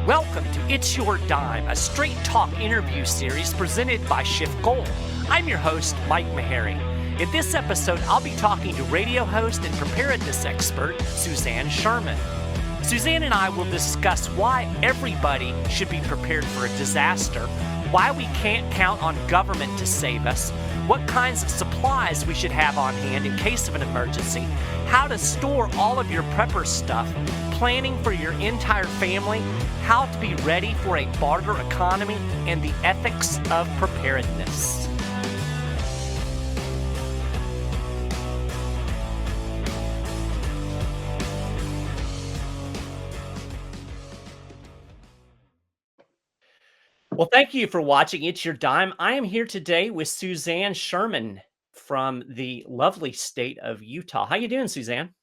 Welcome to It's Your Dime, a straight talk interview series presented by SchiffGold. I'm your host, Mike Meharry. In this episode, I'll be talking to radio host and preparedness expert, Suzanne Sherman. Suzanne and I will discuss why everybody should be prepared for a disaster, why we can't count on government to save us, what kinds of supplies we should have on hand in case of an emergency, how to store all of your prepper stuff, planning for your entire family, how to be ready for a barter economy, and the ethics of preparedness. Well, thank you for watching It's Your Dime. I am here today with Suzanne Sherman from the lovely state of Utah. How you doing, Suzanne?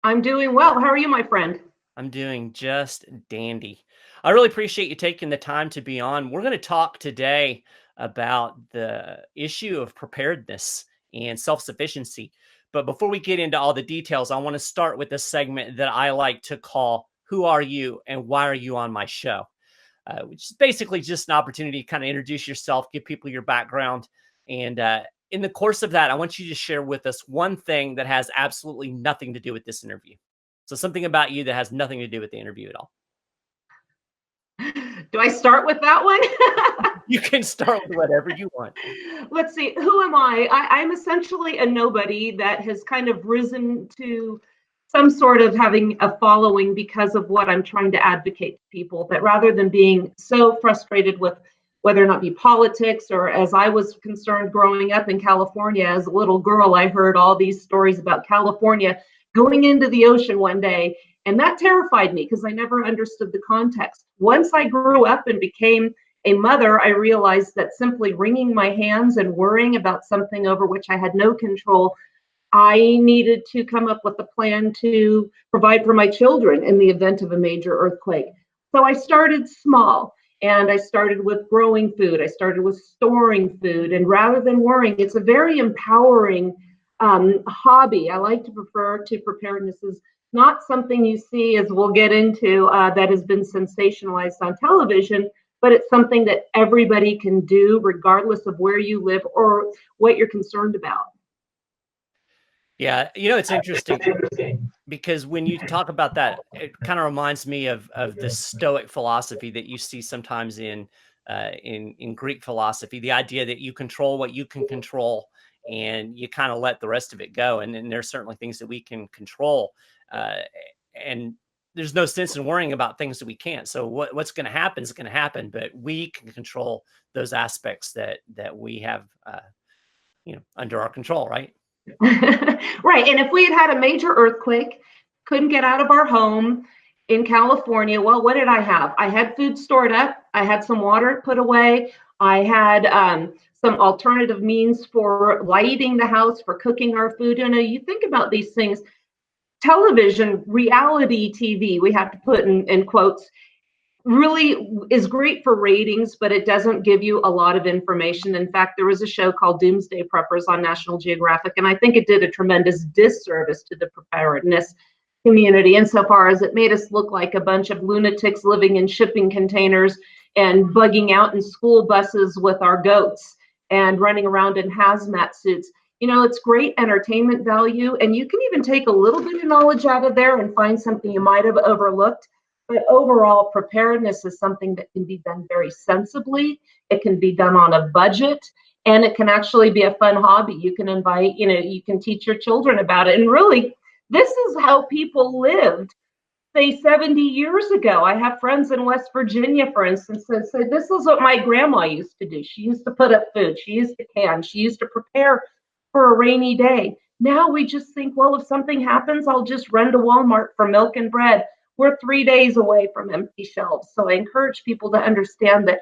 I'm doing well. How are you, my friend? I'm doing just dandy. I really appreciate you taking the time to be on. We're going to talk today about the issue of preparedness and self-sufficiency. But before we get into all the details, I want to start with a segment that I like to call Who Are You and Why Are You on My Show? Which is basically just an opportunity to kind of introduce yourself, give people your background. And in the course of that, I want you to share with us one thing that has absolutely nothing to do with this interview. So something about you that has nothing to do with the interview at all. Do I start with that one? You can start with whatever you want. Let's see. Who am I? I'm essentially a nobody that has kind of risen to some sort of having a following because of what I'm trying to advocate to people, that rather than being so frustrated with whether or not be politics, or as I was concerned growing up in California as a little girl, I heard all these stories about California going into the ocean one day. And that terrified me because I never understood the context. Once I grew up and became a mother, I realized that simply wringing my hands and worrying about something over which I had no control, I needed to come up with a plan to provide for my children in the event of a major earthquake. So I started small, and I started with growing food. I started with storing food. And rather than worrying, it's a very empowering hobby. I like to refer to preparedness as not something you see, as we'll get into, that has been sensationalized on television, but it's something that everybody can do regardless of where you live or what you're concerned about. Yeah, you know, it's interesting because when you talk about that, it kind of reminds me of the Stoic philosophy that you see sometimes in Greek philosophy, the idea that you control what you can control and you kind of let the rest of it go. And there's certainly things that we can control, and there's no sense in worrying about things that we can't. So what's going to happen is going to happen, but we can control those aspects that we have, under our control, right? Right. And if we had a major earthquake, couldn't get out of our home in California, well, what did I have? I had food stored up. I had some water put away. I had some alternative means for lighting the house, for cooking our food. You think about these things. Television, reality TV, we have to put in quotes, really is great for ratings, but it doesn't give you a lot of information. In fact, there was a show called Doomsday on National Geographic, and I think it did a tremendous disservice to the preparedness community insofar as it made us look like a bunch of lunatics living in shipping containers and bugging out in school buses with our goats and running around in hazmat suits. It's great entertainment value, and you can even take a little bit of knowledge out of there and find something you might have overlooked. But overall, preparedness is something that can be done very sensibly. It can be done on a budget, and it can actually be a fun hobby. You can invite, you can teach your children about it. And really, this is how people lived, say, 70 years ago. I have friends in West Virginia, for instance, that say, this is what my grandma used to do. She used to put up food. She used to can. She used to prepare for a rainy day. Now we just think, well, if something happens, I'll just run to Walmart for milk and bread. We're 3 days away from empty shelves. So I encourage people to understand that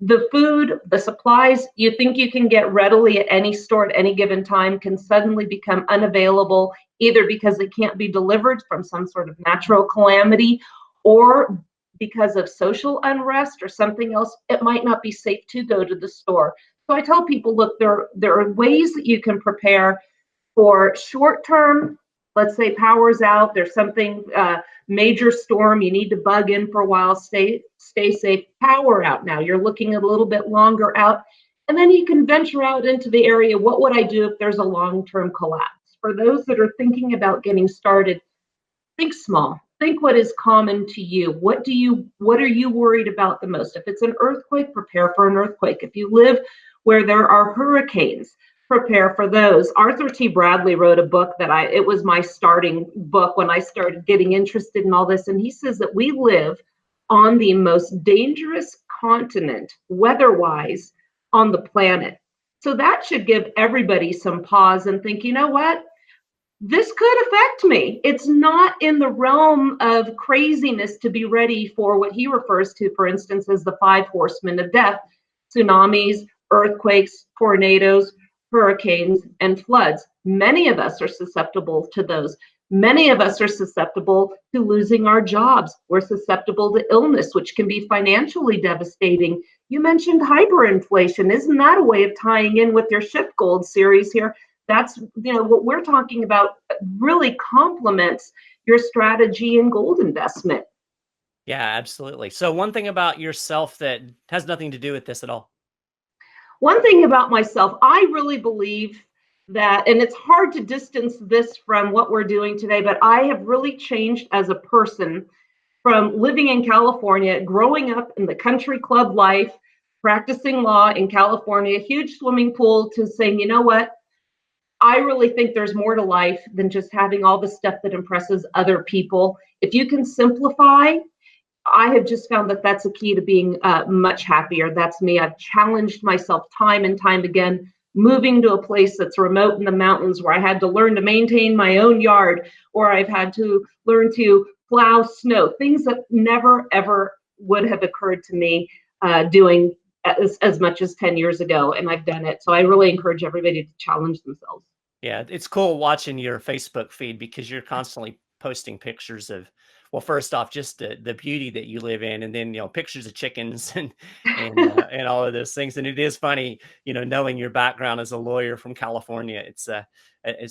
the food, the supplies you think you can get readily at any store at any given time can suddenly become unavailable, either because they can't be delivered from some sort of natural calamity, or because of social unrest or something else. It might not be safe to go to the store. So I tell people, look, there are ways that you can prepare for short-term Let's say power's out, there's something, major storm, you need to bug in for a while, stay safe, power out now. You're looking a little bit longer out. And then you can venture out into the area. What would I do if there's a long-term collapse? For those that are thinking about getting started, think small. Think what is common to you. What are you worried about the most? If it's an earthquake, prepare for an earthquake. If you live where there are hurricanes, prepare for those. Arthur T. Bradley wrote a book that it was my starting book when I started getting interested in all this. And he says that we live on the most dangerous continent, weather-wise, on the planet. So that should give everybody some pause and think, you know what? This could affect me. It's not in the realm of craziness to be ready for what he refers to, for instance, as the 5 horsemen of death: tsunamis, earthquakes, tornadoes, hurricanes, and floods. Many of us are susceptible to those. Many of us are susceptible to losing our jobs. We're susceptible to illness, which can be financially devastating. You mentioned hyperinflation. Isn't that a way of tying in with your SchiffGold series here? That's, what we're talking about really complements your strategy in gold investment. Yeah, absolutely. So one thing about yourself that has nothing to do with this at all. One thing about myself, I really believe that, and it's hard to distance this from what we're doing today, but I have really changed as a person from living in California, growing up in the country club life, practicing law in California, huge swimming pool, to saying, you know what? I really think there's more to life than just having all the stuff that impresses other people. If you can simplify, I have just found that that's a key to being much happier. That's me. I've challenged myself time and time again, moving to a place that's remote in the mountains where I had to learn to maintain my own yard, or I've had to learn to plow snow, things that never, ever would have occurred to me doing as much as 10 years ago, and I've done it. So I really encourage everybody to challenge themselves. Yeah, it's cool watching your Facebook feed because you're constantly posting pictures of, well, first off, just the beauty that you live in, and then, pictures of chickens and all of those things. And it is funny, knowing your background as a lawyer from California, it's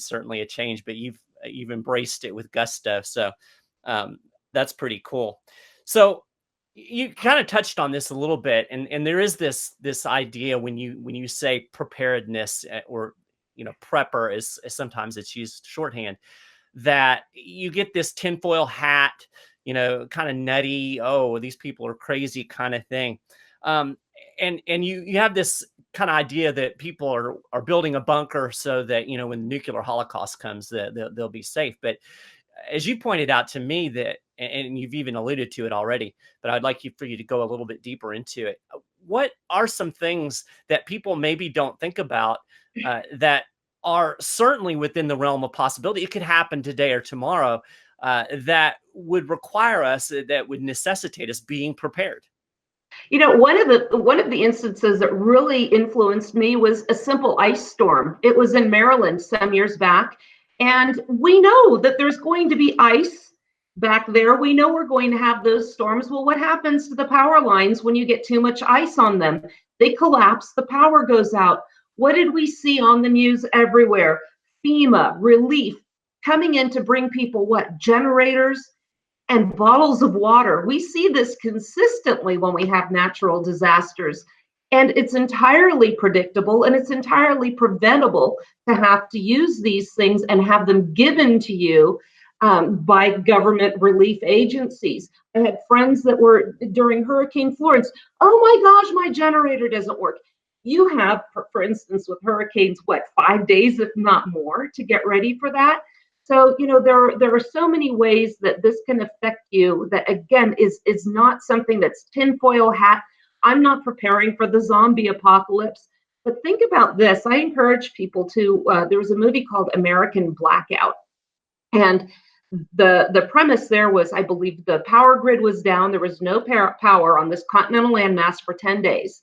certainly a change, but you've embraced it with gusto. So that's pretty cool. So you kind of touched on this a little bit, and there is this idea when you say preparedness, or prepper, is sometimes it's used shorthand, that you get this tinfoil hat, kind of nutty, oh, these people are crazy kind of thing. And you have this kind of idea that people are building a bunker so that, when the nuclear holocaust comes, they'll be safe. But as you pointed out to me, that, and you've even alluded to it already, but I'd like for you to go a little bit deeper into it. What are some things that people maybe don't think about that are certainly within the realm of possibility? It could happen today or tomorrow, that would require us, that would necessitate us being prepared. One of the instances that really influenced me was a simple ice storm. It was in Maryland some years back, and we know that there's going to be ice back there. We know we're going to have those storms. Well, what happens to the power lines when you get too much ice on them? They collapse, the power goes out. What did we see on the news everywhere? FEMA, relief, coming in to bring people what? Generators and bottles of water. We see this consistently when we have natural disasters. And it's entirely predictable, and it's entirely preventable to have to use these things and have them given to you by government relief agencies. I had friends that were during Hurricane Florence. Oh my gosh, my generator doesn't work. You have, for instance, with hurricanes, 5 days, if not more, to get ready for that. So, there are so many ways that this can affect you that, again, is not something that's tinfoil hat. I'm not preparing for the zombie apocalypse. But think about this. I encourage people to, there was a movie called American Blackout. And the premise there was, I believe the power grid was down. There was no power on this continental landmass for 10 days.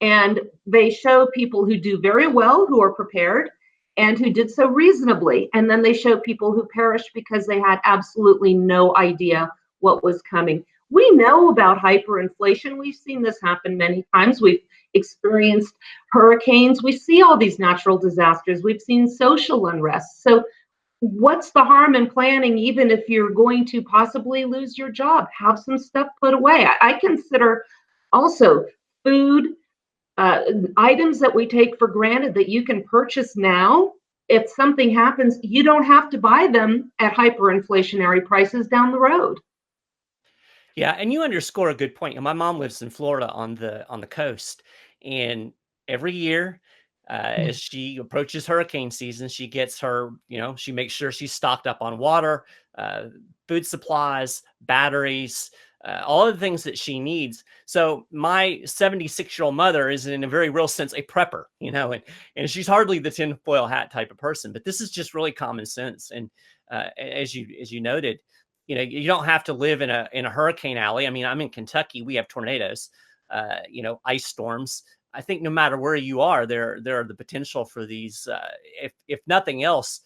And they show people who do very well, who are prepared, and who did so reasonably. And then they show people who perished because they had absolutely no idea what was coming. We know about hyperinflation. We've seen this happen many times. We've experienced hurricanes. We see all these natural disasters. We've seen social unrest. So what's the harm in planning, even if you're going to possibly lose your job? Have some stuff put away. I consider also food, items that we take for granted that you can purchase now. If something happens, you don't have to buy them at hyperinflationary prices down the road. Yeah, and you underscore a good point. And my mom lives in Florida on the coast, and every year, as she approaches hurricane season, she gets her, she makes sure she's stocked up on water, uh, food supplies, batteries, all of the things that she needs. So my 76-year-old mother is, in a very real sense, a prepper, and she's hardly the tinfoil hat type of person. But this is just really common sense. And as you noted, you don't have to live in a hurricane alley. I mean, I'm in Kentucky. We have tornadoes, ice storms. I think no matter where you are, there are the potential for these, if nothing else,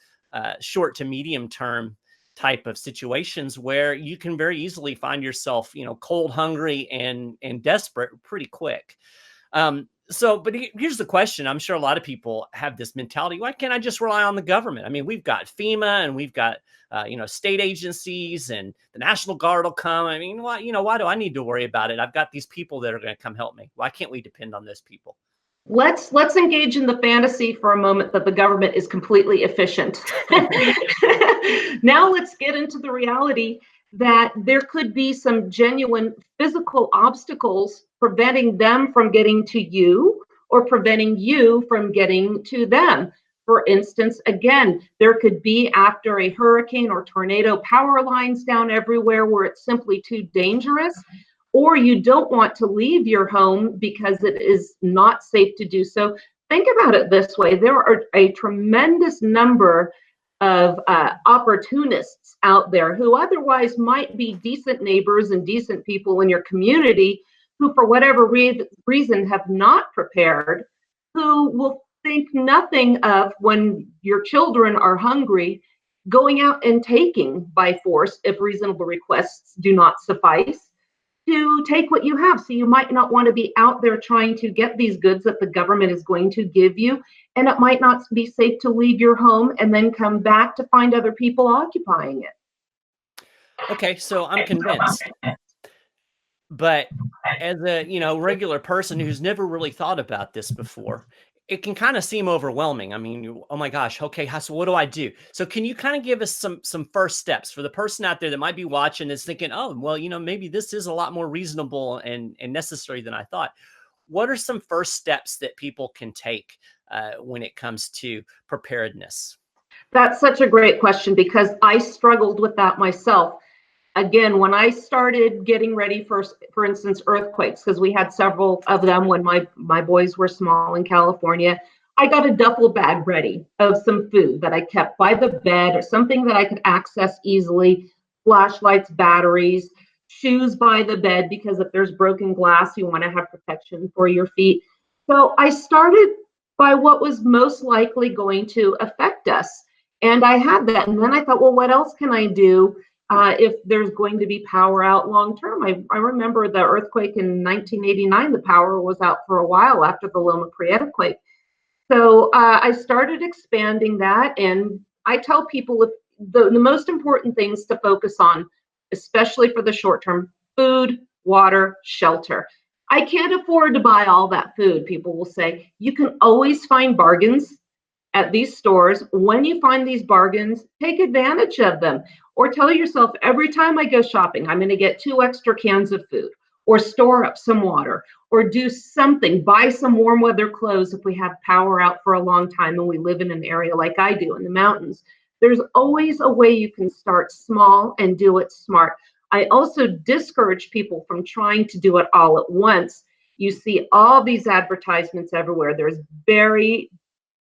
short to medium term type of situations where you can very easily find yourself, cold, hungry, and desperate pretty quick. But here's the question. I'm sure a lot of people have this mentality. Why can't I just rely on the government? I mean, we've got FEMA and we've got, state agencies, and the National Guard will come. I mean, why do I need to worry about it? I've got these people that are going to come help me. Why can't we depend on those people? Let's engage in the fantasy for a moment that the government is completely efficient. Now let's get into the reality that there could be some genuine physical obstacles preventing them from getting to you, or preventing you from getting to them. For instance, again, there could be, after a hurricane or tornado, power lines down everywhere where it's simply too dangerous, or you don't want to leave your home because it is not safe to do so. Think about it this way. There are a tremendous number of opportunists out there who otherwise might be decent neighbors and decent people in your community, who for whatever reason have not prepared, who will think nothing of, when your children are hungry, going out and taking by force, if reasonable requests do not suffice, to take what you have. So you might not want to be out there trying to get these goods that the government is going to give you, and it might not be safe to leave your home and then come back to find other people occupying it. Okay, so I'm convinced. But as a, regular person who's never really thought about this before, it can kind of seem overwhelming. I mean, oh my gosh, okay, so what do I do? So can you kind of give us some first steps for the person out there that might be watching that's thinking, oh, well, maybe this is a lot more reasonable and necessary than I thought. What are some first steps that people can take when it comes to preparedness? That's such a great question, because I struggled with that myself. Again, when I started getting ready for instance, earthquakes, because we had several of them when my boys were small in California, I got a duffel bag ready of some food that I kept by the bed, or something that I could access easily, flashlights, batteries, shoes by the bed, because if there's broken glass, you want to have protection for your feet. So I started by what was most likely going to affect us. And I had that. And then I thought, well, what else can I do if there's going to be power out long term? I remember the earthquake in 1989, the power was out for a while after the Loma Prieta quake. So I started expanding that. And I tell people, if the most important things to focus on, especially for the short term: food, water, shelter. I can't afford to buy all that food, people will say. You can always find bargains at these stores. When you find these bargains, take advantage of them. Or tell yourself, every time I go shopping, I'm going to get 2 extra cans of food, or store up some water, or do something, buy some warm weather clothes if we have power out for a long time and we live in an area like I do in the mountains. There's always a way you can start small and do it smart. I also discourage people from trying to do it all at once. You see all these advertisements everywhere. There's very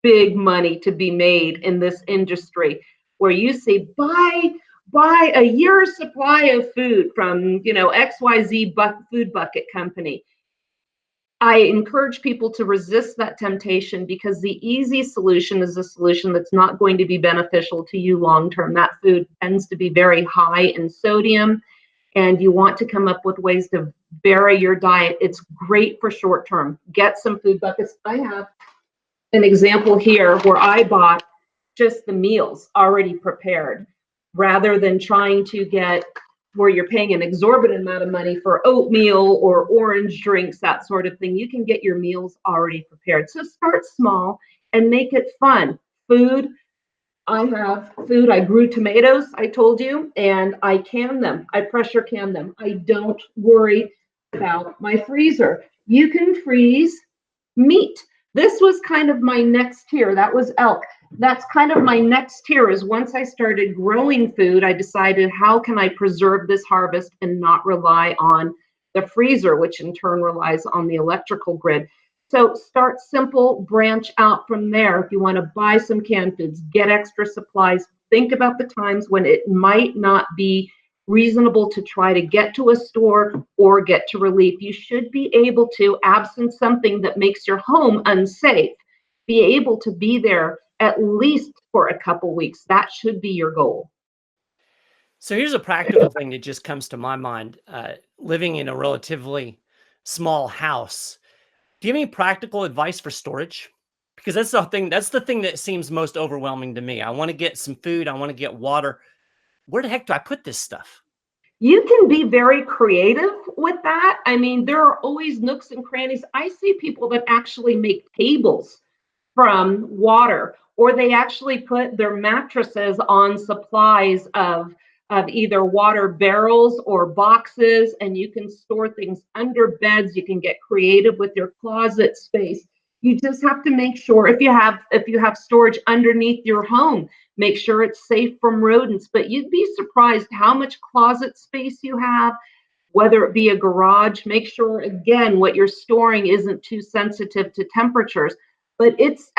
big money to be made in this industry, where you see buy a year's supply of food from XYZ food bucket company. I encourage people to resist that temptation, because the easy solution is a solution that's not going to be beneficial to you long term. That food tends to be very high in sodium, and you want to come up with ways to vary your diet. It's great for short term. Get some food buckets. I have an example here where I bought just the meals already prepared, rather than trying to get where you're paying an exorbitant amount of money for oatmeal or orange drinks, that sort of thing. You can get your meals already prepared. So start small and make it fun. Food, I have food. I grew tomatoes, I told you, and I can them. I pressure can them. I don't worry about my freezer. You can freeze meat. This was kind of my next tier. That was elk. That's kind of my next tier. Is once I started growing food, I decided, how can I preserve this harvest and not rely on the freezer, which in turn relies on the electrical grid. So start simple, branch out from there. If you want to buy some canned foods, get extra supplies, think about the times when it might not be reasonable to try to get to a store or get to relief. You should be able to, absent something that makes your home unsafe, be able to be there at least for a couple weeks. That should be your goal. So here's a practical thing that just comes to my mind. Living in a relatively small house, do you have any practical advice for storage? Because that's the thing that seems most overwhelming to me. I want to get some food. I want to get water. Where the heck do I put this stuff? You can be very creative with that. I mean, there are always nooks and crannies. I see people that actually make tables from water, or they actually put their mattresses on supplies of either water barrels or boxes, and you can store things under beds. You can get creative with your closet space. You just have to make sure, if you have storage underneath your home, make sure it's safe from rodents. But you'd be surprised how much closet space you have, whether it be a garage. Make sure, again, what you're storing isn't too sensitive to temperatures. But it's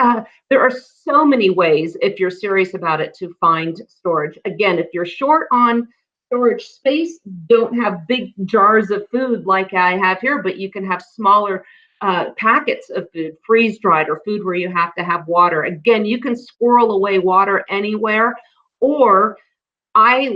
there are so many ways, if you're serious about it, to find storage. Again, if you're short on storage space, don't have big jars of food like I have here, but you can have smaller packets of food, freeze dried, or food where you have to have water. Again, you can squirrel away water anywhere. Or I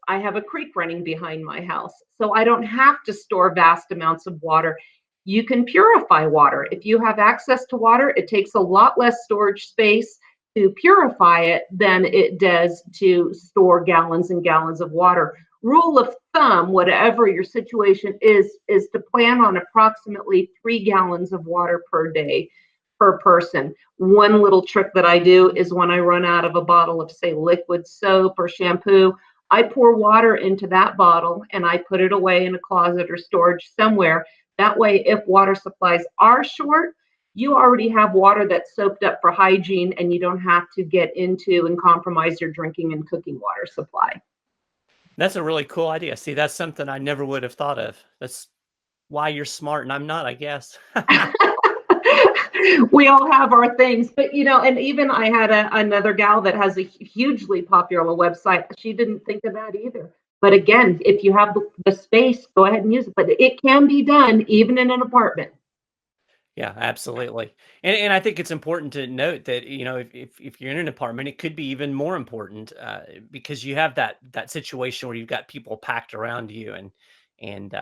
have a creek running behind my house, so I don't have to store vast amounts of water. You can purify water. If you have access to water, it takes a lot less storage space to purify it than it does to store gallons and gallons of water. Rule of thumb, whatever your situation is to plan on approximately 3 gallons of water per day per person. One little trick that I do is when I run out of a bottle of, say, liquid soap or shampoo, I pour water into that bottle and I put it away in a closet or storage somewhere. That way, if water supplies are short, you already have water that's soaked up for hygiene, and you don't have to get into and compromise your drinking and cooking water supply. That's a really cool idea. See, that's something I never would have thought of. That's why you're smart and I'm not, I guess. We all have our things, but and even I had another gal that has a hugely popular website. She didn't think of that either. But again, if you have the space, go ahead and use it. But it can be done even in an apartment. Yeah, absolutely. And I think it's important to note that, if you're in an apartment, it could be even more important because you have that situation where you've got people packed around you and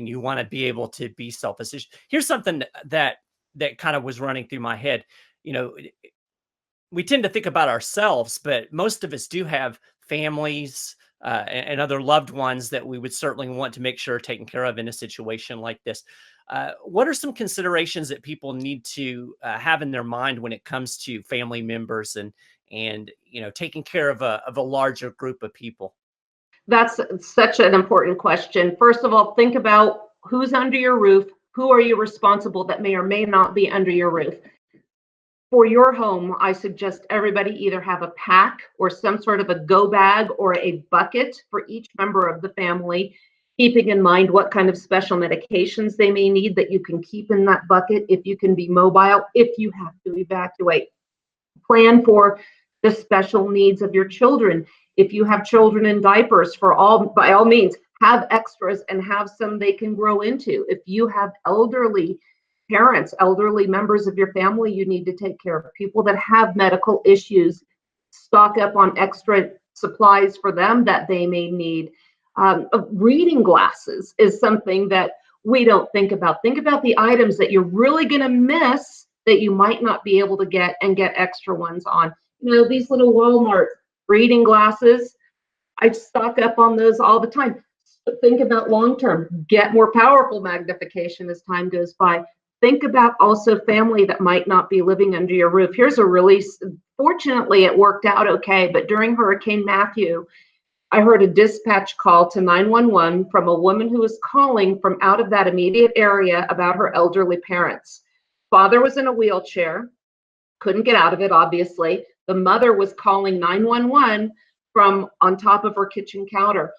you want to be able to be self-sufficient. Here's something that kind of was running through my head. We tend to think about ourselves, but most of us do have families and other loved ones that we would certainly want to make sure are taken care of in a situation like this. What are some considerations that people need to have in their mind when it comes to family members and taking care of a larger group of people? That's such an important question. First of all, think about who's under your roof. Who are you responsible that may or may not be under your roof? For your home, I suggest everybody either have a pack or some sort of a go bag or a bucket for each member of the family, keeping in mind what kind of special medications they may need that you can keep in that bucket if you can be mobile, if you have to evacuate. Plan for the special needs of your children. If you have children in diapers, by all means, have extras and have some they can grow into. If you have elderly parents, elderly members of your family you need to take care of, people that have medical issues, stock up on extra supplies for them that they may need. Reading glasses is something that we don't think about. Think about the items that you're really going to miss that you might not be able to get, and get extra ones on. these little Walmart reading glasses. I stock up on those all the time. Think about long term, get more powerful magnification as time goes by. Think about also family that might not be living under your roof. Here's a really, fortunately, it worked out okay, but during Hurricane Matthew, I heard a dispatch call to 911 from a woman who was calling from out of that immediate area about her elderly parents. Father was in a wheelchair, couldn't get out of it, obviously. The mother was calling 911 from on top of her kitchen counter.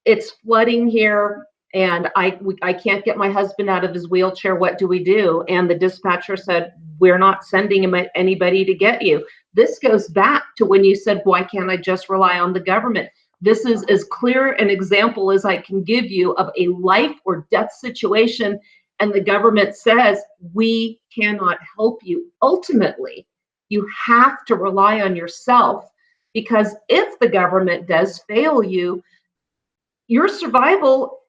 It's flooding here, and I can't get my husband out of his wheelchair. What do we do? And the dispatcher said, we're not sending anybody to get you. This goes back to when you said, why can't I just rely on the government? This is as clear an example as I can give you of a life or death situation, and the government says, we cannot help you. Ultimately, you have to rely on yourself, because if the government does fail you, your survival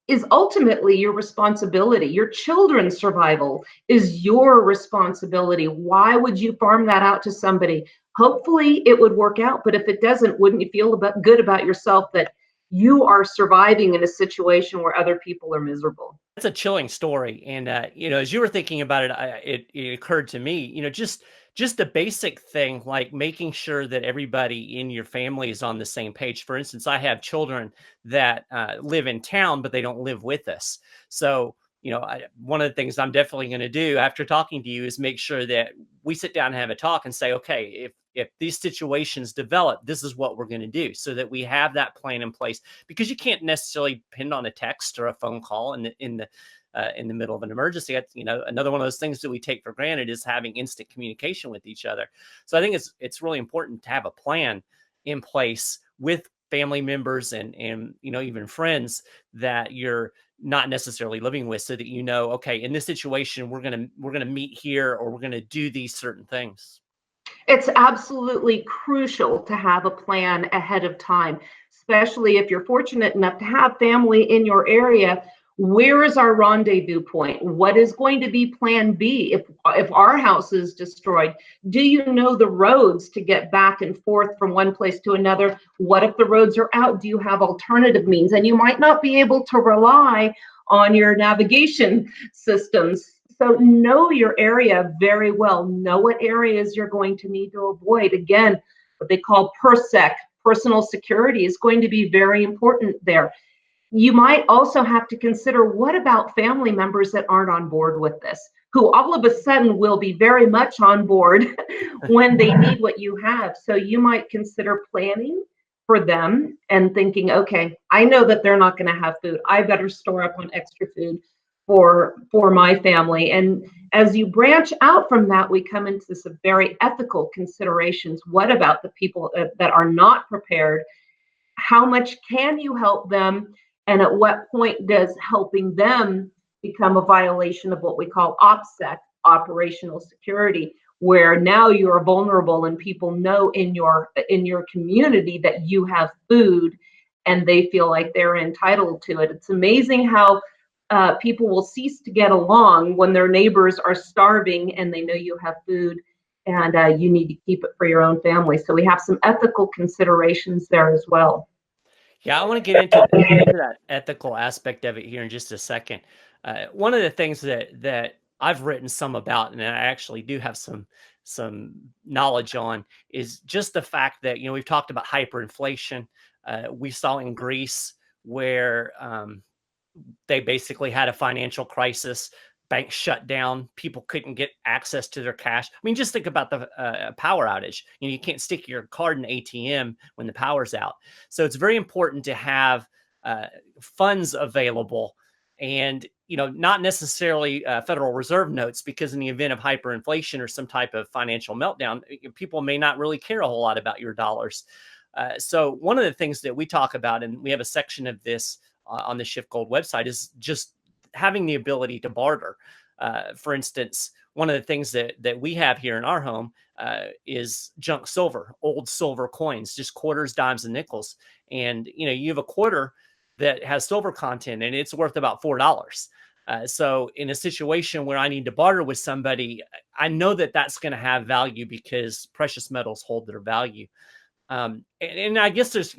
is ultimately your responsibility. Your children's survival is your responsibility. Why would you farm that out to somebody? Hopefully it would work out, but if it doesn't, wouldn't you feel good about yourself that you are surviving in a situation where other people are miserable? That's a chilling story. And, as you were thinking about it, it occurred to me, just the basic thing, like making sure that everybody in your family is on the same page. For instance, I have children that live in town, but they don't live with us. So, one of the things I'm definitely going to do after talking to you is make sure that we sit down and have a talk and say, okay, if these situations develop, this is what we're going to do, so that we have that plan in place, because you can't necessarily depend on a text or a phone call in the middle of an emergency. That's, another one of those things that we take for granted is having instant communication with each other. So I think it's really important to have a plan in place with family members and even friends that you're not necessarily living with, so that okay, in this situation we're gonna meet here, or we're gonna do these certain things. It's absolutely crucial to have a plan ahead of time, especially if you're fortunate enough to have family in your area. Where is our rendezvous point? What is going to be plan B if our house is destroyed? Do you know the roads to get back and forth from one place to another? What if the roads are out? Do you have alternative means? And you might not be able to rely on your navigation systems. So know your area very well. Know what areas you're going to need to avoid. Again, what they call PERSEC, personal security, is going to be very important there. You might also have to consider, what about family members that aren't on board with this, who all of a sudden will be very much on board when they need what you have. So you might consider planning for them and thinking, okay, I know that they're not going to have food. I better store up on extra food for my family. And as you branch out from that, we come into some very ethical considerations. What about the people that are not prepared? How much can you help them? And at what point does helping them become a violation of what we call OPSEC, operational security, where now you are vulnerable and people know in your community that you have food and they feel like they're entitled to it. It's amazing how people will cease to get along when their neighbors are starving and they know you have food, and you need to keep it for your own family. So we have some ethical considerations there as well. Yeah, I want to get into that ethical aspect of it here in just a second. One of the things that I've written some about, and I actually do have some knowledge on, is just the fact that we've talked about hyperinflation. We saw in Greece where they basically had a financial crisis. Banks shut down. People couldn't get access to their cash. I mean, just think about the power outage. You can't stick your card in ATM when the power's out. So it's very important to have funds available, and not necessarily Federal Reserve notes, because in the event of hyperinflation or some type of financial meltdown, people may not really care a whole lot about your dollars. So one of the things that we talk about, and we have a section of this on the SchiffGold website, is just having the ability to barter. For instance, one of the things that we have here in our home is junk silver, old silver coins, just quarters, dimes, and nickels. And you have a quarter that has silver content and it's worth about $4. So in a situation where I need to barter with somebody, I know that that's going to have value because precious metals hold their value. And I guess there's,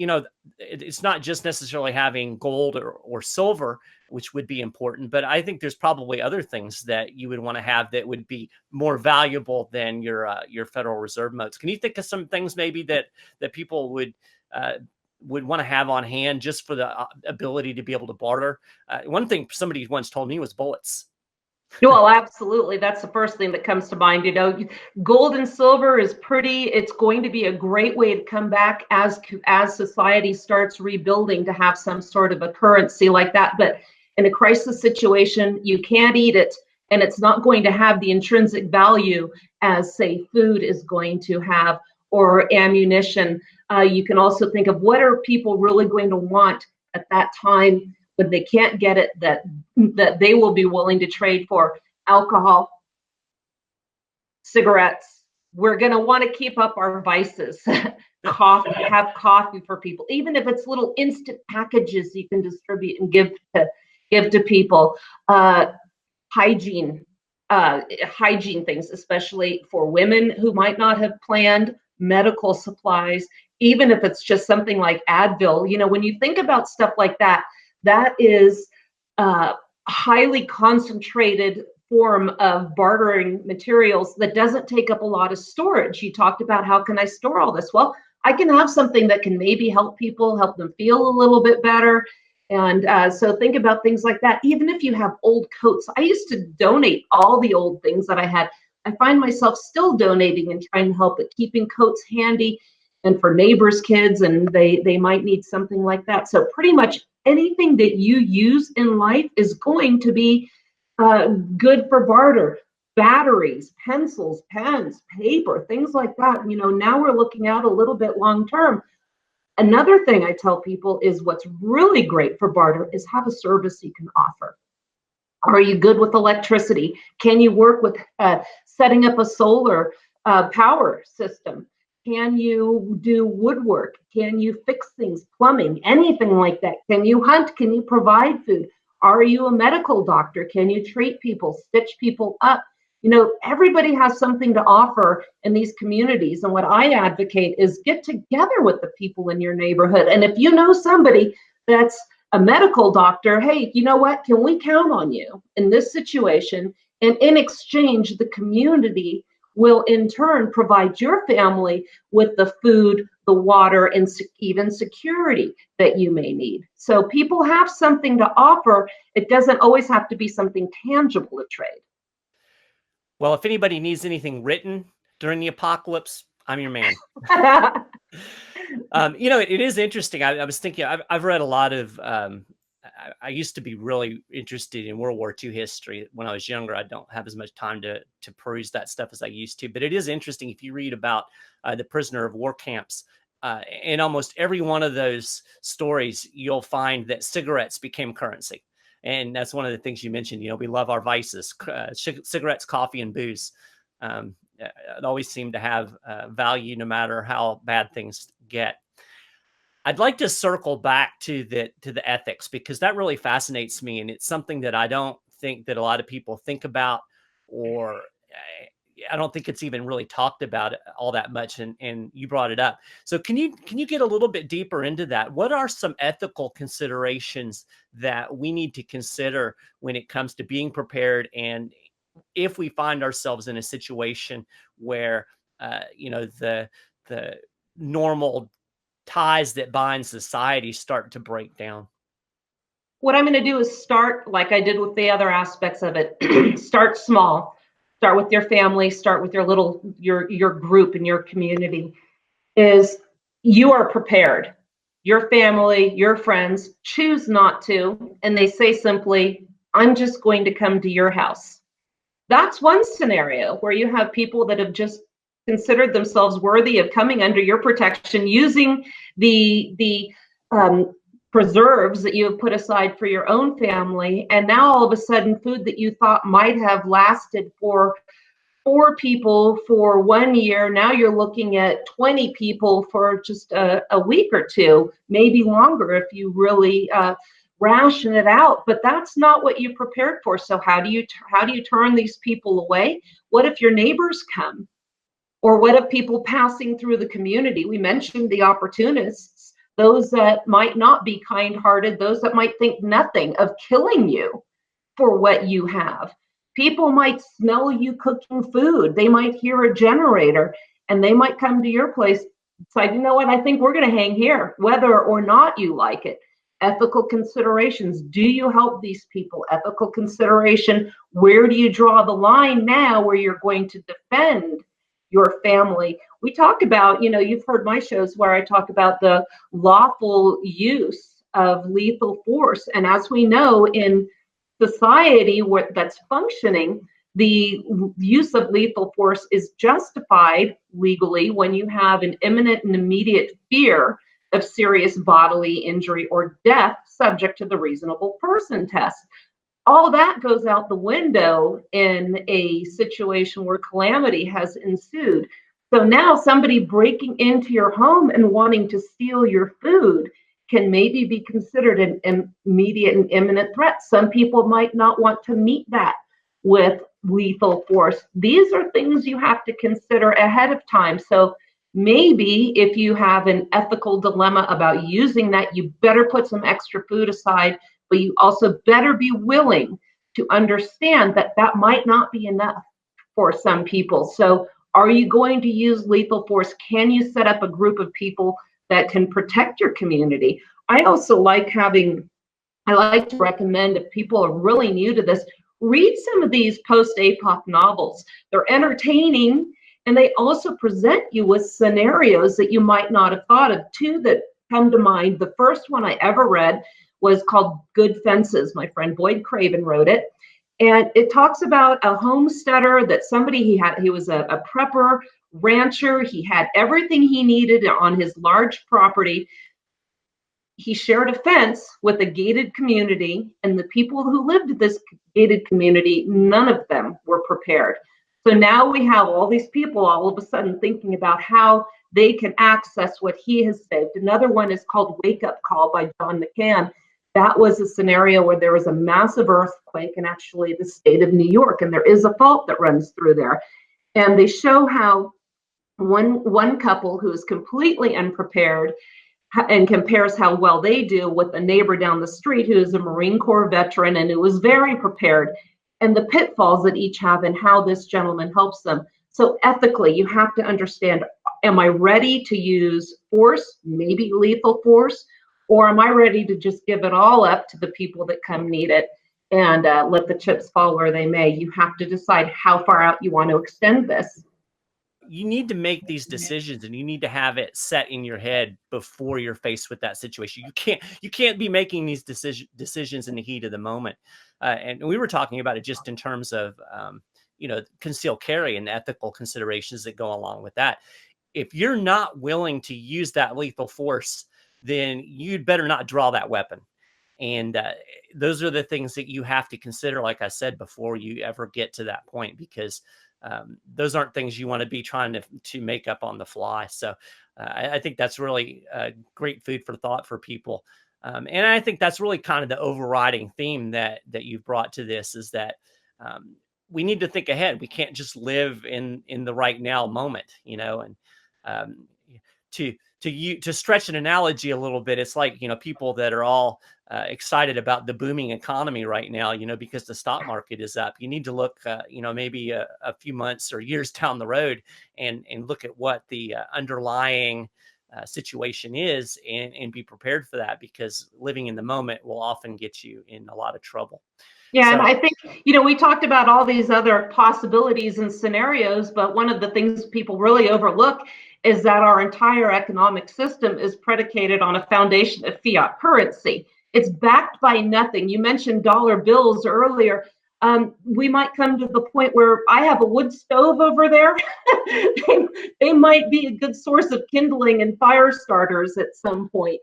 it's not just necessarily having gold or silver, which would be important, but I think there's probably other things that you would want to have that would be more valuable than your Federal Reserve notes. Can you think of some things maybe that people would want to have on hand just for the ability to be able to barter? One thing somebody once told me was bullets. Well, absolutely. That's the first thing that comes to mind. Gold and silver is it's going to be a great way to come back as society starts rebuilding, to have some sort of a currency like that. But in a crisis situation, you can't eat it, and it's not going to have the intrinsic value as, say, food is going to have, or ammunition. You can also think of what are people really going to want at that time when they can't get it, that they will be willing to trade for. Alcohol, cigarettes. We're going to want to keep up our vices. Coffee, have coffee for people, even if it's little instant packages you can distribute and give to people. Hygiene things, especially for women who might not have planned. Medical supplies, even if it's just something like Advil. When you think about stuff like that, that is a highly concentrated form of bartering materials that doesn't take up a lot of storage. You talked about, how can I store all this? Well, I can have something that can maybe help them feel a little bit better. And so think about things like that. Even if you have old coats, I used to donate all the old things that I had. I find myself still donating and trying to help, but keeping coats handy, and for neighbors' kids, and they might need something like that. So pretty much anything that you use in life is going to be good for barter. Batteries, pencils, pens, paper, things like that. Now we're looking out a little bit long term. Another thing I tell people is, what's really great for barter is have a service you can offer. Are you good with electricity? Can you work with setting up a solar power system? Can you do woodwork? Can you fix things, plumbing, anything like that? Can you hunt? Can you provide food? Are you a medical doctor? Can you treat people, stitch people up? Everybody has something to offer in these communities. And what I advocate is get together with the people in your neighborhood. And if you know somebody that's a medical doctor, hey, you know what? Can we count on you in this situation? And in exchange, the community will in turn provide your family with the food, the water, and even security that you may need. So people have something to offer. It doesn't always have to be something tangible to trade. Well, if anybody needs anything written during the apocalypse, I'm your man. It is interesting. I was thinking, I've read a lot of, I used to be really interested in World War II history. When I was younger, I don't have as much time to peruse that stuff as I used to. But it is interesting if you read about the prisoner of war camps. In almost every one of those stories, you'll find that cigarettes became currency. And that's one of the things you mentioned. We love our vices, cigarettes, coffee, and booze. It always seem to have value no matter how bad things get. I'd like to circle back to the ethics, because that really fascinates me. And it's something that I don't think that a lot of people think about, or I don't think it's even really talked about all that much. And you brought it up. So can you get a little bit deeper into that? What are some ethical considerations that we need to consider when it comes to being prepared? And if we find ourselves in a situation where, the normal ties that bind society start to break down? What I'm going to do is start, like I did with the other aspects of it, start small. Start with your family, start with your group and your community. Is you are prepared. Your family, your friends choose not to, and they say simply, I'm just going to come to your house. That's one scenario where you have people that have just considered themselves worthy of coming under your protection, using the preserves that you have put aside for your own family. And now all of a sudden, food that you thought might have lasted for 4 people for 1 year, now you're looking at 20 people for just a week or two, maybe longer if you really ration it out, but that's not what you prepared for. So how do you turn these people away? What if your neighbors come? Or what if people passing through the community? We mentioned the opportunists, those that might not be kind-hearted, those that might think nothing of killing you for what you have. People might smell you cooking food. They might hear a generator, and they might come to your place and say, you know what, I think we're going to hang here, whether or not you like it. Ethical considerations. Do you help these people? Ethical consideration. Where do you draw the line now where you're going to defend your family? We talk about, you've heard my shows where I talk about the lawful use of lethal force. And as we know, in society that's functioning, the use of lethal force is justified legally when you have an imminent and immediate fear of serious bodily injury or death subject to the reasonable person test. All that goes out the window in a situation where calamity has ensued. So now somebody breaking into your home and wanting to steal your food can maybe be considered an immediate and imminent threat. Some people might not want to meet that with lethal force. These are things you have to consider ahead of time. So maybe if you have an ethical dilemma about using that, you better put some extra food aside, but you also better be willing to understand that that might not be enough for some people. So are you going to use lethal force? Can you set up a group of people that can protect your community? I also like to recommend, if people are really new to this, read some of these post-APOC novels. They're entertaining, and they also present you with scenarios that you might not have thought of. Two that come to mind. The first one I ever read was called Good Fences. My friend Boyd Craven wrote it. And it talks about a homesteader that he was a prepper, rancher. He had everything he needed on his large property. He shared a fence with a gated community, and the people who lived in this gated community, none of them were prepared. So now we have all these people all of a sudden thinking about how they can access what he has saved. Another one is called Wake Up Call by John McCann. That was a scenario where there was a massive earthquake in actually the state of New York, and there is a fault that runs through there. And they show how one couple who is completely unprepared and compares how well they do with a neighbor down the street who is a Marine Corps veteran and who was very prepared, and the pitfalls that each have and how this gentleman helps them. So ethically, you have to understand, am I ready to use force, maybe lethal force, or am I ready to just give it all up to the people that come need it and let the chips fall where they may? You have to decide how far out you want to extend this. You need to make these decisions, and you need to have it set in your head before you're faced with that situation. You can't be making these decisions in the heat of the moment. And we were talking about it just in terms of, concealed carry and ethical considerations that go along with that. If you're not willing to use that lethal force, then you'd better not draw that weapon. And those are the things that you have to consider, like I said, before you ever get to that point, because those aren't things you want to be trying to make up on the fly. So I think that's really great food for thought for people. And I think that's really kind of the overriding theme that you've brought to this, is that we need to think ahead. We can't just live in the right now moment, and to stretch an analogy a little bit, it's like, people that are all excited about the booming economy right now, because the stock market is up. You need to look, maybe a few months or years down the road and look at what the underlying situation is and be prepared for that, because living in the moment will often get you in a lot of trouble. Yeah, and I think, we talked about all these other possibilities and scenarios, but one of the things people really overlook is that our entire economic system is predicated on a foundation of fiat currency. It's backed by nothing. You mentioned dollar bills earlier. We might come to the point where I have a wood stove over there. they might be a good source of kindling and fire starters at some point.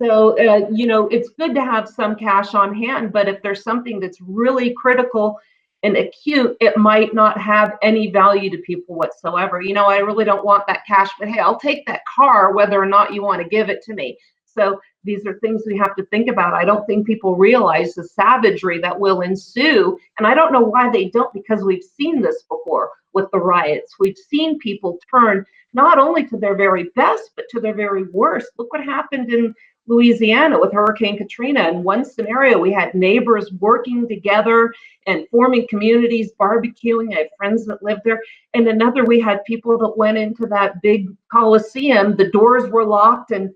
So, it's good to have some cash on hand, but if there's something that's really critical and acute, it might not have any value to people whatsoever. I really don't want that cash, but hey, I'll take that car whether or not you want to give it to me. So these are things we have to think about. I don't think people realize the savagery that will ensue. And I don't know why they don't, because we've seen this before with the riots. We've seen people turn not only to their very best, but to their very worst. Look what happened in Louisiana with Hurricane Katrina. In one scenario, we had neighbors working together and forming communities, barbecuing. I have friends that lived there. And another, we had people that went into that big coliseum. The doors were locked, and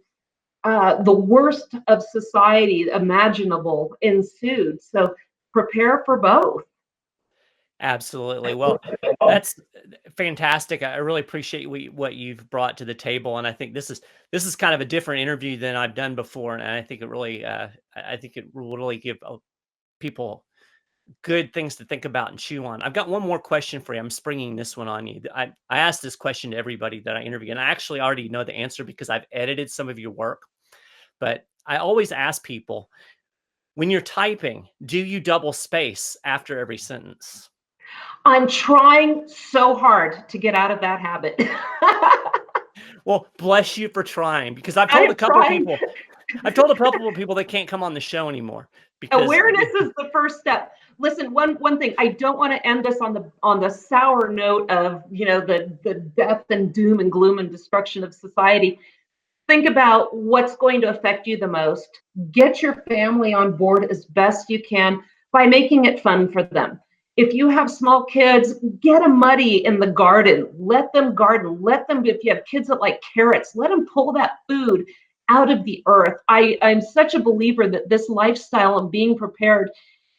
the worst of society imaginable ensued. So prepare for both. Absolutely. Well, that's fantastic. I really appreciate what you've brought to the table, and I think this is kind of a different interview than I've done before, and I think it really will really give people good things to think about and chew on. I've got one more question for you. I'm springing this one on you. I asked this question to everybody that I interview, and I actually already know the answer because I've edited some of your work. But I always ask people, when you're typing, do you double space after every sentence? I'm trying so hard to get out of that habit. Well, bless you for trying, because I've told a couple of people they can't come on the show anymore. Because awareness is the first step. Listen, one thing, I don't want to end this on the sour note of, the death and doom and gloom and destruction of society. Think about what's going to affect you the most. Get your family on board as best you can by making it fun for them. If you have small kids, get a muddy in the garden. Let them garden. Let them, if you have kids that like carrots, let them pull that food out of the earth. I'm such a believer that this lifestyle of being prepared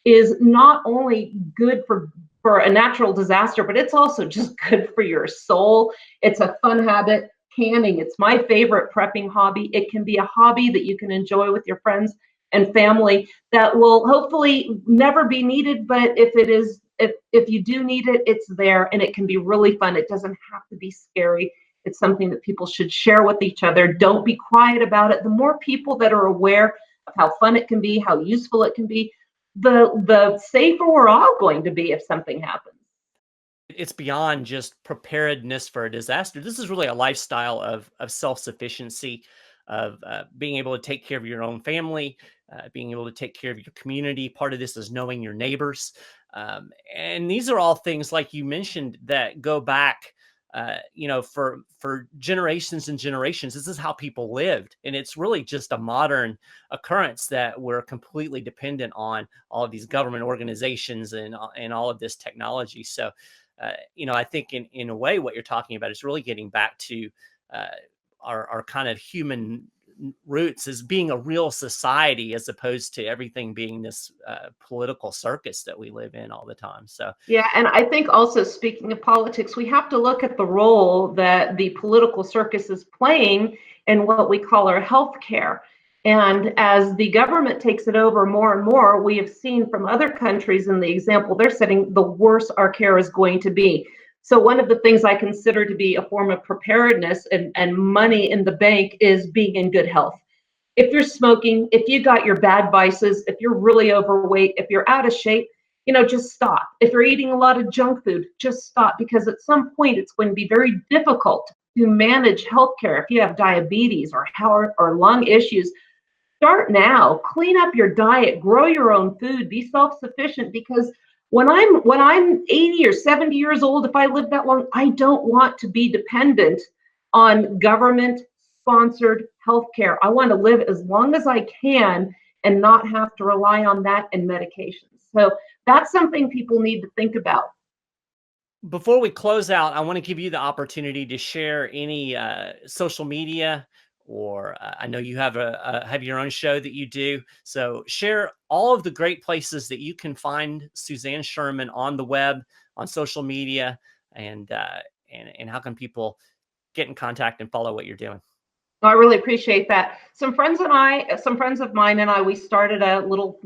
is not only good for a natural disaster, but it's also just good for your soul. It's a fun habit. Canning, it's my favorite prepping hobby. It can be a hobby that you can enjoy with your friends and family that will hopefully never be needed, but if you do need it, it's there, and it can be really fun. It doesn't have to be scary. It's something that people should share with each other. Don't be quiet about it. The more people that are aware of how fun it can be, how useful it can be, the safer we're all going to be if something happens. It's beyond just preparedness for a disaster. This is really a lifestyle of self-sufficiency, of being able to take care of your own family, being able to take care of your community. Part of this is knowing your neighbors. And these are all things, like you mentioned, that go back, for generations and generations. This is how people lived. And it's really just a modern occurrence that we're completely dependent on all of these government organizations and all of this technology. So, I think in a way, what you're talking about is really getting back to our kind of human roots as being a real society, as opposed to everything being this political circus that we live in all the time. So yeah, and I think also, speaking of politics, we have to look at the role that the political circus is playing in what we call our health care. And as the government takes it over more and more, we have seen from other countries in the example they're setting, the worse our care is going to be. So one of the things I consider to be a form of preparedness and money in the bank is being in good health. If you're smoking, if you got your bad vices, if you're really overweight, if you're out of shape, just stop. If you're eating a lot of junk food, just stop, because at some point it's going to be very difficult to manage healthcare. If you have diabetes or heart or lung issues, start now. Clean up your diet, grow your own food, be self-sufficient, because when I'm 80 or 70 years old, if I live that long, I don't want to be dependent on government-sponsored healthcare. I want to live as long as I can and not have to rely on that and medications. So that's something people need to think about. Before we close out, I want to give you the opportunity to share any social media, or I know you have have your own show that you do. So share all of the great places that you can find Suzanne Sherman on the web, on social media, and how can people get in contact and follow what you're doing. I really appreciate that. Some friends of mine and I, we started a little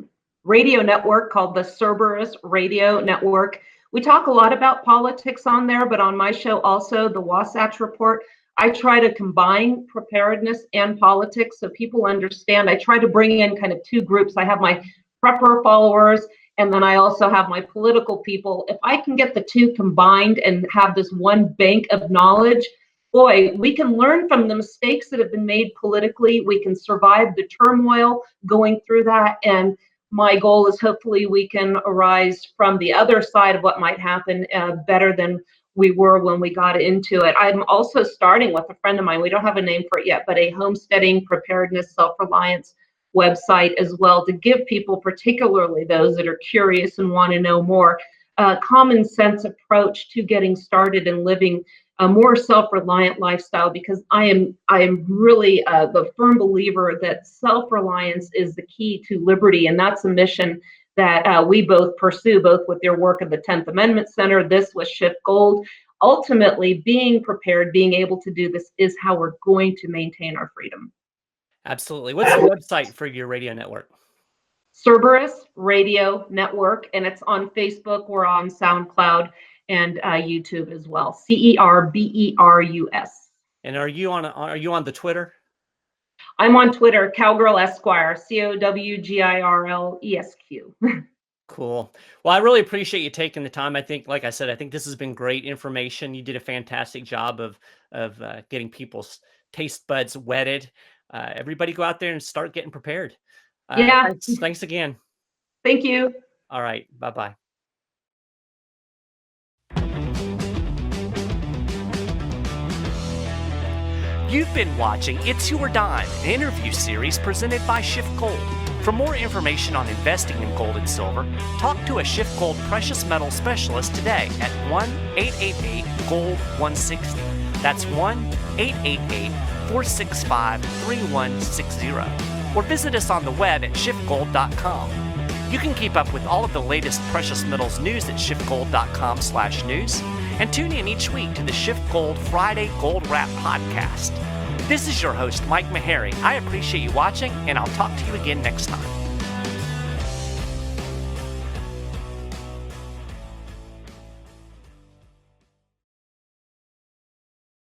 radio network called the Cerberus Radio Network. We talk a lot about politics on there, but on my show also, the Wasatch Report, I try to combine preparedness and politics so people understand. I try to bring in kind of two groups. I have my prepper followers, and then I also have my political people. If I can get the two combined and have this one bank of knowledge, boy, we can learn from the mistakes that have been made politically. We can survive the turmoil going through that. And my goal is hopefully we can arise from the other side of what might happen better than we were when we got into it. I'm also starting with a friend of mine. We don't have a name for it yet, but a homesteading, preparedness, self-reliance website as well, to give people, particularly those that are curious and want to know more, a common sense approach to getting started and living a more self-reliant lifestyle, because I am really the firm believer that self-reliance is the key to liberty, and that's a mission that we both pursue, both with your work at the 10th Amendment Center, this with SchiffGold. Ultimately, being prepared, being able to do this is how we're going to maintain our freedom. Absolutely. What's the website for your radio network? Cerberus Radio Network, and it's on Facebook. We're on SoundCloud and YouTube as well. CERBERUS. And are you on the Twitter? I'm on Twitter, Cowgirl Esquire, COWGIRLESQ. Cool. Well, I really appreciate you taking the time. I think, like I said, I think this has been great information. You did a fantastic job of getting people's taste buds whetted. Everybody go out there and start getting prepared. Yeah. Thanks again. Thank you. All right. Bye-bye. You've been watching It's Your Dime, an interview series presented by SchiffGold. For more information on investing in gold and silver, talk to a SchiffGold precious metal specialist today at 1-888-GOLD-160. That's 1-888-465-3160. Or visit us on the web at SchiffGold.com. You can keep up with all of the latest precious metals news at SchiffGold.com/news. And tune in each week to the SchiffGold Friday Gold Wrap podcast. This is your host, Mike Meharry. I appreciate you watching, and I'll talk to you again next time.